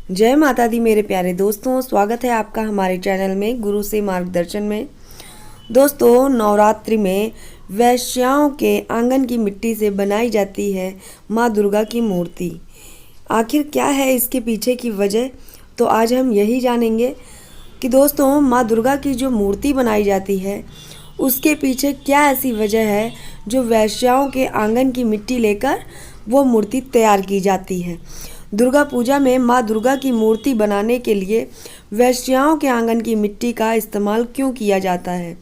जय माता दी मेरे प्यारे दोस्तों, स्वागत है आपका हमारे चैनल में गुरु से मार्गदर्शन में। दोस्तों, नवरात्रि में वैश्याओं के आंगन की मिट्टी से बनाई जाती है माँ दुर्गा की मूर्ति। आखिर क्या है इसके पीछे की वजह, तो आज हम यही जानेंगे कि दोस्तों माँ दुर्गा की जो मूर्ति बनाई जाती है उसके पीछे क्या ऐसी वजह है जो वैश्याओं के आंगन की मिट्टी लेकर वो मूर्ति तैयार की जाती है। दुर्गा पूजा में माँ दुर्गा की मूर्ति बनाने के लिए वैश्याओं के आंगन की मिट्टी का इस्तेमाल क्यों किया जाता है।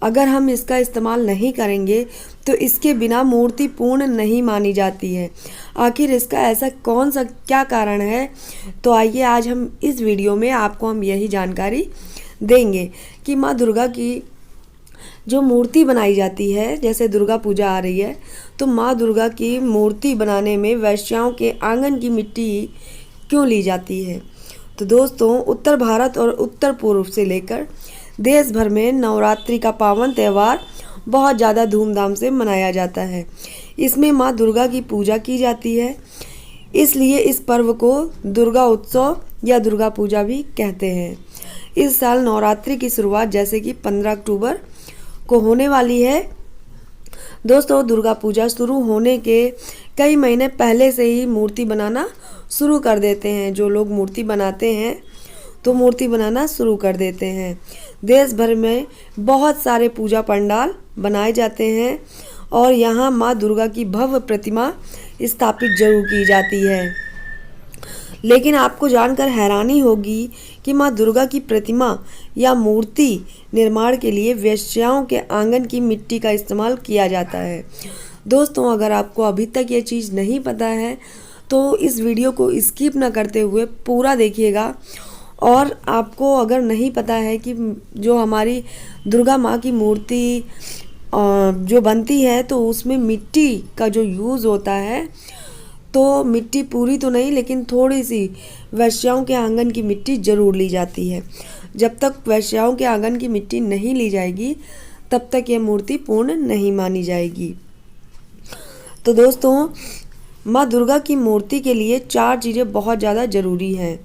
अगर हम इसका इस्तेमाल नहीं करेंगे तो इसके बिना मूर्ति पूर्ण नहीं मानी जाती है। आखिर इसका ऐसा कौन सा क्या कारण है, तो आइए आज हम इस वीडियो में आपको हम यही जानकारी देंगे कि माँ दुर्गा की जो मूर्ति बनाई जाती है, जैसे दुर्गा पूजा आ रही है तो माँ दुर्गा की मूर्ति बनाने में वैश्याओं के आंगन की मिट्टी क्यों ली जाती है। तो दोस्तों, उत्तर भारत और उत्तर पूर्व से लेकर देश भर में नवरात्रि का पावन त्यौहार बहुत ज़्यादा धूमधाम से मनाया जाता है। इसमें माँ दुर्गा की पूजा की जाती है, इसलिए इस पर्व को दुर्गा उत्सव या दुर्गा पूजा भी कहते हैं। इस साल नवरात्रि की शुरुआत जैसे कि 15 अक्टूबर को होने वाली है। दोस्तों, दुर्गा पूजा शुरू होने के कई महीने पहले से ही मूर्ति बनाना शुरू कर देते हैं। जो लोग मूर्ति बनाते हैं तो मूर्ति बनाना शुरू कर देते हैं। देश भर में बहुत सारे पूजा पंडाल बनाए जाते हैं और यहाँ माँ दुर्गा की भव्य प्रतिमा स्थापित जरूर की जाती है। लेकिन आपको जानकर हैरानी होगी कि माँ दुर्गा की प्रतिमा या मूर्ति निर्माण के लिए वैश्याओं के आंगन की मिट्टी का इस्तेमाल किया जाता है। दोस्तों, अगर आपको अभी तक ये चीज़ नहीं पता है तो इस वीडियो को स्किप ना करते हुए पूरा देखिएगा। और आपको अगर नहीं पता है कि जो हमारी दुर्गा माँ की मूर्ति जो बनती है तो उसमें मिट्टी का जो यूज़ होता है, तो मिट्टी पूरी तो नहीं लेकिन थोड़ी सी वैश्याओं के आंगन की मिट्टी ज़रूर ली जाती है। जब तक वैश्याओं के आंगन की मिट्टी नहीं ली जाएगी तब तक ये मूर्ति पूर्ण नहीं मानी जाएगी। तो दोस्तों, माँ दुर्गा की मूर्ति के लिए 4 चीज़ें बहुत ज़्यादा ज़रूरी हैं।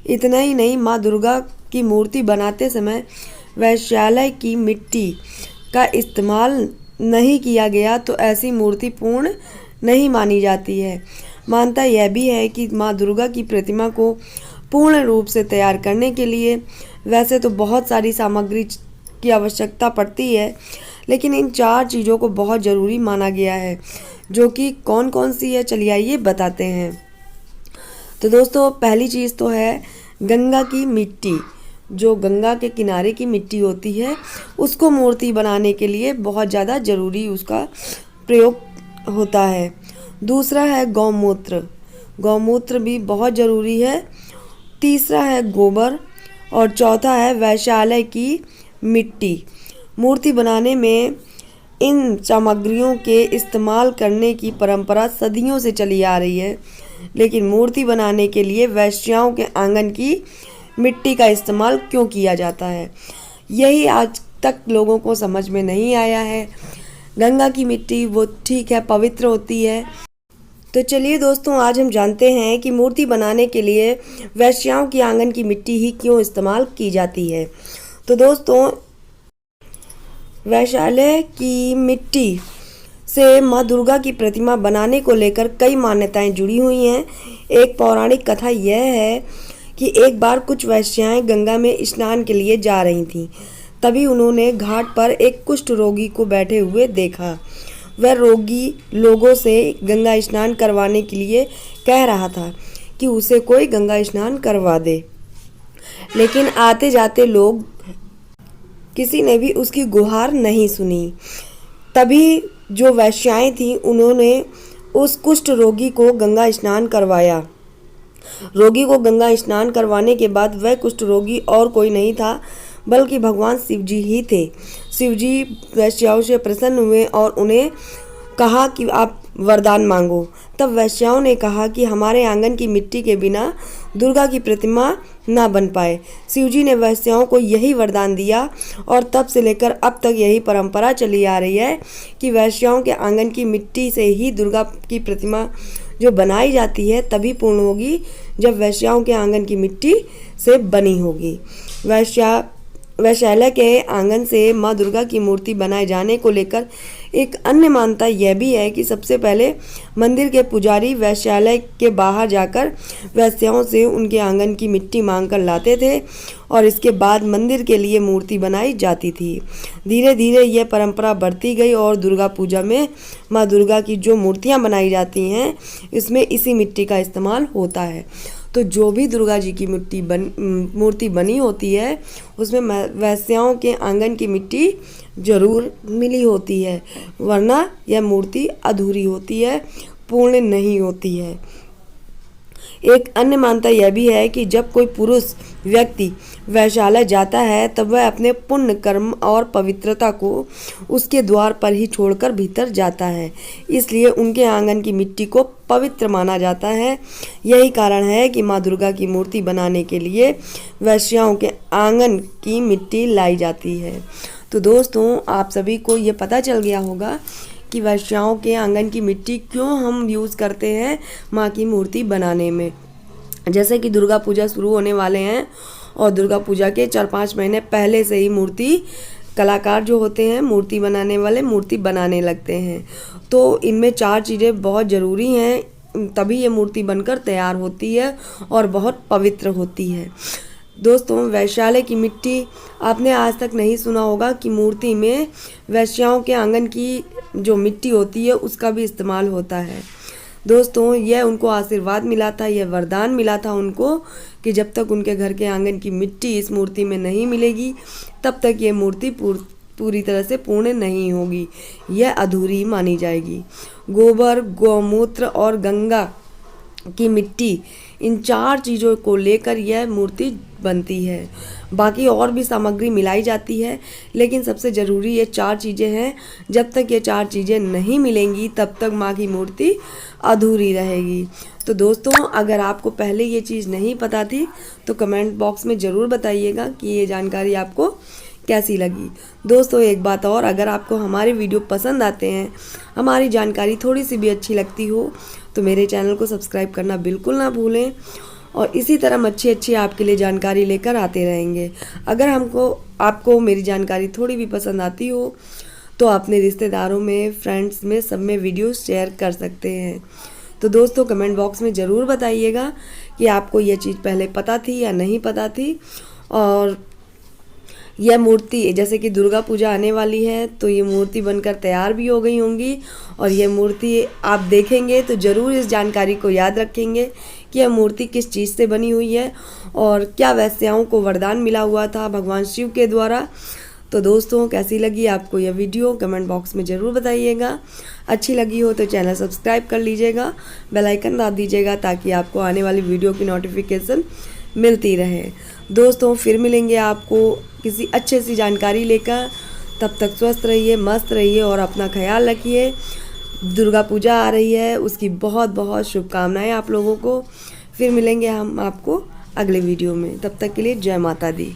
इतना ही नहीं, माँ दुर्गा की मूर्ति बनाते समय वैश्यालय की मिट्टी का इस्तेमाल नहीं किया गया तो ऐसी मूर्ति पूर्ण नहीं मानी जाती है। मान्यता यह भी है कि माँ दुर्गा की प्रतिमा को पूर्ण रूप से तैयार करने के लिए वैसे तो बहुत सारी सामग्री की आवश्यकता पड़ती है, लेकिन इन 4 चीज़ों को बहुत ज़रूरी माना गया है। जो कि कौन कौन सी है, चलिए आइए बताते हैं। तो दोस्तों, पहली चीज़ तो है गंगा की मिट्टी। जो गंगा के किनारे की मिट्टी होती है उसको मूर्ति बनाने के लिए बहुत ज़्यादा ज़रूरी उसका प्रयोग होता है। दूसरा है गौमूत्र। गौमूत्र भी बहुत ज़रूरी है। तीसरा है गोबर और चौथा है वैश्यालय की मिट्टी। मूर्ति बनाने में इन सामग्रियों के इस्तेमाल करने की परंपरा सदियों से चली आ रही है, लेकिन मूर्ति बनाने के लिए वैश्याओं के आंगन की मिट्टी का इस्तेमाल क्यों किया जाता है, यही आज तक लोगों को समझ में नहीं आया है। गंगा की मिट्टी वो ठीक है, पवित्र होती है। तो चलिए दोस्तों, आज हम जानते हैं कि मूर्ति बनाने के लिए वैश्याओं की आंगन की मिट्टी ही क्यों इस्तेमाल की जाती है। तो दोस्तों, वैश्यालय की मिट्टी से माँ दुर्गा की प्रतिमा बनाने को लेकर कई मान्यताएं जुड़ी हुई हैं। एक पौराणिक कथा यह है कि एक बार कुछ वैश्याएं गंगा में स्नान के लिए जा रही थीं। तभी उन्होंने घाट पर एक कुष्ठ रोगी को बैठे हुए देखा। वह रोगी लोगों से गंगा स्नान करवाने के लिए कह रहा था कि उसे कोई गंगा स्नान करवा दे, लेकिन आते जाते लोग किसी ने भी उसकी गुहार नहीं सुनी। तभी जो वैश्याएं थीं उन्होंने उस कुष्ठ रोगी को गंगा स्नान करवाया। रोगी को गंगा स्नान करवाने के बाद वह कुष्ठ रोगी और कोई नहीं था बल्कि भगवान शिवजी ही थे। शिवजी वैश्याओं से प्रसन्न हुए और उन्हें कहा कि आप वरदान मांगो। तब वैश्याओं ने कहा कि हमारे आंगन की मिट्टी के बिना दुर्गा की प्रतिमा ना बन पाए। शिवजी ने वैश्याओं को यही वरदान दिया और तब से लेकर अब तक यही परंपरा चली आ रही है कि वैश्याओं के आंगन की मिट्टी से ही दुर्गा की प्रतिमा जो बनाई जाती है तभी पूर्ण होगी जब वैश्याओं के आंगन की मिट्टी से बनी होगी। वैश्यालय के आंगन से माँ दुर्गा की मूर्ति बनाए जाने को लेकर एक अन्य मान्यता यह भी है कि सबसे पहले मंदिर के पुजारी वैश्यालय के बाहर जाकर वैश्याओं से उनके आंगन की मिट्टी मांग कर लाते थे और इसके बाद मंदिर के लिए मूर्ति बनाई जाती थी। धीरे धीरे यह परंपरा बढ़ती गई और दुर्गा पूजा में माँ दुर्गा की जो मूर्तियाँ बनाई जाती हैं इसमें इसी मिट्टी का इस्तेमाल होता है। तो जो भी दुर्गा जी की मूर्ति बनी होती है उसमें वैश्याओं के आंगन की मिट्टी जरूर मिली होती है, वरना यह मूर्ति अधूरी होती है, पूर्ण नहीं होती है। एक अन्य मान्यता यह भी है कि जब कोई पुरुष व्यक्ति वैश्यालय जाता है तब वह अपने पुण्य कर्म और पवित्रता को उसके द्वार पर ही छोड़कर भीतर जाता है, इसलिए उनके आंगन की मिट्टी को पवित्र माना जाता है। यही कारण है कि माँ दुर्गा की मूर्ति बनाने के लिए वैश्याओं के आंगन की मिट्टी लाई जाती है। तो दोस्तों, आप सभी को ये पता चल गया होगा कि वैश्याओं के आंगन की मिट्टी क्यों हम यूज़ करते हैं माँ की मूर्ति बनाने में। जैसे कि दुर्गा पूजा शुरू होने वाले हैं और दुर्गा पूजा के 4-5 महीने पहले से ही मूर्ति कलाकार जो होते हैं, मूर्ति बनाने वाले, मूर्ति बनाने लगते हैं। तो इनमें 4 चीज़ें बहुत ज़रूरी हैं, तभी ये मूर्ति बनकर तैयार होती है और बहुत पवित्र होती है। दोस्तों, वैश्यालय की मिट्टी आपने आज तक नहीं सुना होगा कि मूर्ति में वैश्याओं के आंगन की जो मिट्टी होती है उसका भी इस्तेमाल होता है। दोस्तों, यह उनको आशीर्वाद मिला था, यह वरदान मिला था उनको कि जब तक उनके घर के आंगन की मिट्टी इस मूर्ति में नहीं मिलेगी तब तक ये मूर्ति पूरी तरह से पूर्ण नहीं होगी, यह अधूरी मानी जाएगी। गोबर, गौमूत्र और गंगा की मिट्टी, इन 4 चीज़ों को लेकर यह मूर्ति बनती है। बाकी और भी सामग्री मिलाई जाती है, लेकिन सबसे ज़रूरी ये 4 चीज़ें हैं। जब तक ये 4 चीज़ें नहीं मिलेंगी तब तक माँ की मूर्ति अधूरी रहेगी। तो दोस्तों, अगर आपको पहले ये चीज़ नहीं पता थी तो कमेंट बॉक्स में ज़रूर बताइएगा कि ये जानकारी आपको कैसी लगी। दोस्तों, एक बात और, अगर आपको हमारे वीडियो पसंद आते हैं, हमारी जानकारी थोड़ी सी भी अच्छी लगती हो तो मेरे चैनल को सब्सक्राइब करना बिल्कुल ना भूलें और इसी तरह अच्छी आपके लिए जानकारी लेकर आते रहेंगे। अगर आपको मेरी जानकारी थोड़ी भी पसंद आती हो तो अपने रिश्तेदारों में, फ्रेंड्स में, सब में वीडियो शेयर कर सकते हैं। तो दोस्तों, कमेंट बॉक्स में ज़रूर बताइएगा कि आपको ये चीज़ पहले पता थी या नहीं पता थी। और यह मूर्ति, जैसे कि दुर्गा पूजा आने वाली है तो ये मूर्ति बनकर तैयार भी हो गई होंगी और यह मूर्ति आप देखेंगे तो ज़रूर इस जानकारी को याद रखेंगे कि यह मूर्ति किस चीज़ से बनी हुई है और क्या वैश्याओं को वरदान मिला हुआ था भगवान शिव के द्वारा। तो दोस्तों, कैसी लगी आपको यह वीडियो कमेंट बॉक्स में ज़रूर बताइएगा। अच्छी लगी हो तो चैनल सब्सक्राइब कर लीजिएगा, बेल आइकन दबा दीजिएगा ताकि आपको आने वाली वीडियो की नोटिफिकेशन मिलती रहे। दोस्तों, फिर मिलेंगे आपको किसी अच्छे सी जानकारी लेकर। तब तक स्वस्थ रहिए, मस्त रहिए और अपना ख्याल रखिए। दुर्गा पूजा आ रही है, उसकी बहुत बहुत शुभकामनाएं आप लोगों को। फिर मिलेंगे हम आपको अगले वीडियो में, तब तक के लिए जय माता दी।